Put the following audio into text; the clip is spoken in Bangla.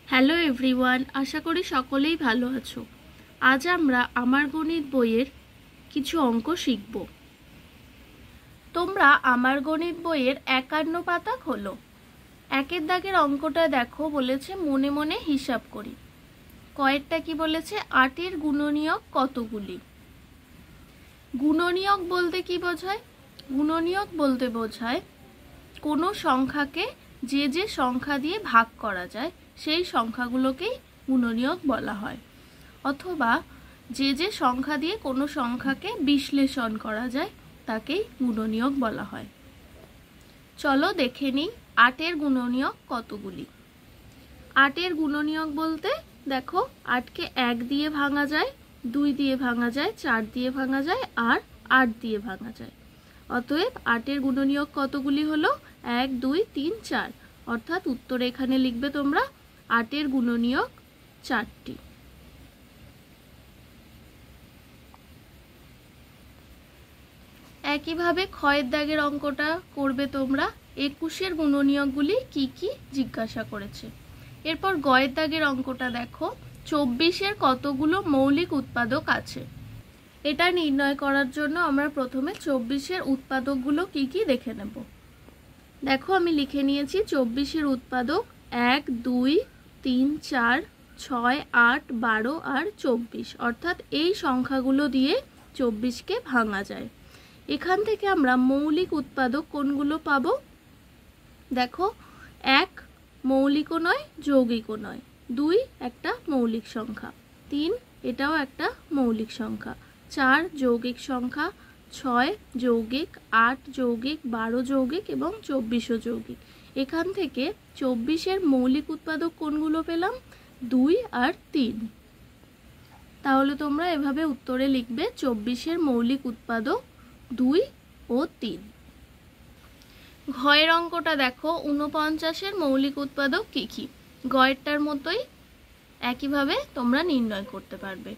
হ্যালো এভরিওয়ান, আশা করি সকলেই ভালো আছো। আজ আমরা আমার গণিত বইয়ের কিছু অঙ্ক শিখব। তোমরা আমার গণিত বইয়ের 51 পাতা খোলো। একের দাগের অঙ্কটা দেখো, বলেছে মনে মনে হিসাব করি। কয়েকটা কি বলেছে, 8-এর গুণনীয়ক কতগুলি। গুণনীয়ক বলতে কি বোঝায়? গুণনীয়ক বলতে বোঝায় কোনো সংখ্যাকে যে যে সংখ্যা দিয়ে ভাগ করা যায় সেই সংখ্যাগুলোকেই গুণনীয়ক বলা হয়, অথবা যে যে সংখ্যা দিয়ে কোনো সংখ্যাকে বিশ্লেষণ করা যায় তাকেই গুণনীয়ক বলা হয়। চলো দেখে নিই 8-এর গুণনীয়ক কতগুলি। 8-এর গুণনীয়ক বলতে দেখো, 8কে 1 দিয়ে ভাঙা যায়, 2 দিয়ে ভাঙা যায়, 4 দিয়ে ভাঙা যায় আর 8 দিয়ে ভাঙা যায়। অতএব 8-এর গুণনীয়ক কতগুলি হলো? 1, 2, 3, 4। অর্থাৎ উত্তরে এখানে লিখবে তোমরা 8-এর গুণনীয়ক 4টি। একইভাবে ক্ষয়ের দাগের অঙ্কটা করবে তোমরা। 21-এর গুণনীয়কগুলি কি কি জিজ্ঞাসা করেছে। এরপর গয়ের দাগের অঙ্কটা দেখো, 24-এর কতগুলো মৌলিক উৎপাদক আছে। এটা নির্ণয় করার জন্য আমরা প্রথমে 24-এর উৎপাদকগুলো কি কি দেখে নেব। দেখো আমি লিখে নিয়েছি 24-এর উৎপাদক 1, 2, 3, 4, 6, 8, 12 আর 24। অর্থাৎ এই সংখ্যাগুলো দিয়ে 24কে ভাঙা যায়। এখান থেকে আমরা মৌলিক উৎপাদক কোনগুলো পাবো? দেখো, 1 মৌলিকও নয় যৌগিকও নয়, 2 একটা মৌলিক সংখ্যা, 3 এটাও একটা মৌলিক সংখ্যা, 4 যৌগিক সংখ্যা, 6 যৌগিক, 8 যৌগিক, 12 যৌগিক এবং 24ও যৌগিক। এখান থেকে 24-এর মৌলিক উৎপাদক কোনগুলো পেলাম? 2 আর 3। তাহলে তোমরা এভাবে উত্তরে লিখবে 24-এর মৌলিক উৎপাদক 2 ও 3। ঘয়ের অঙ্কটা দেখো, 49-এর মৌলিক উৎপাদক কি কি। গয়েরটার মতোই একইভাবে তোমরা নির্ণয় করতে পারবে।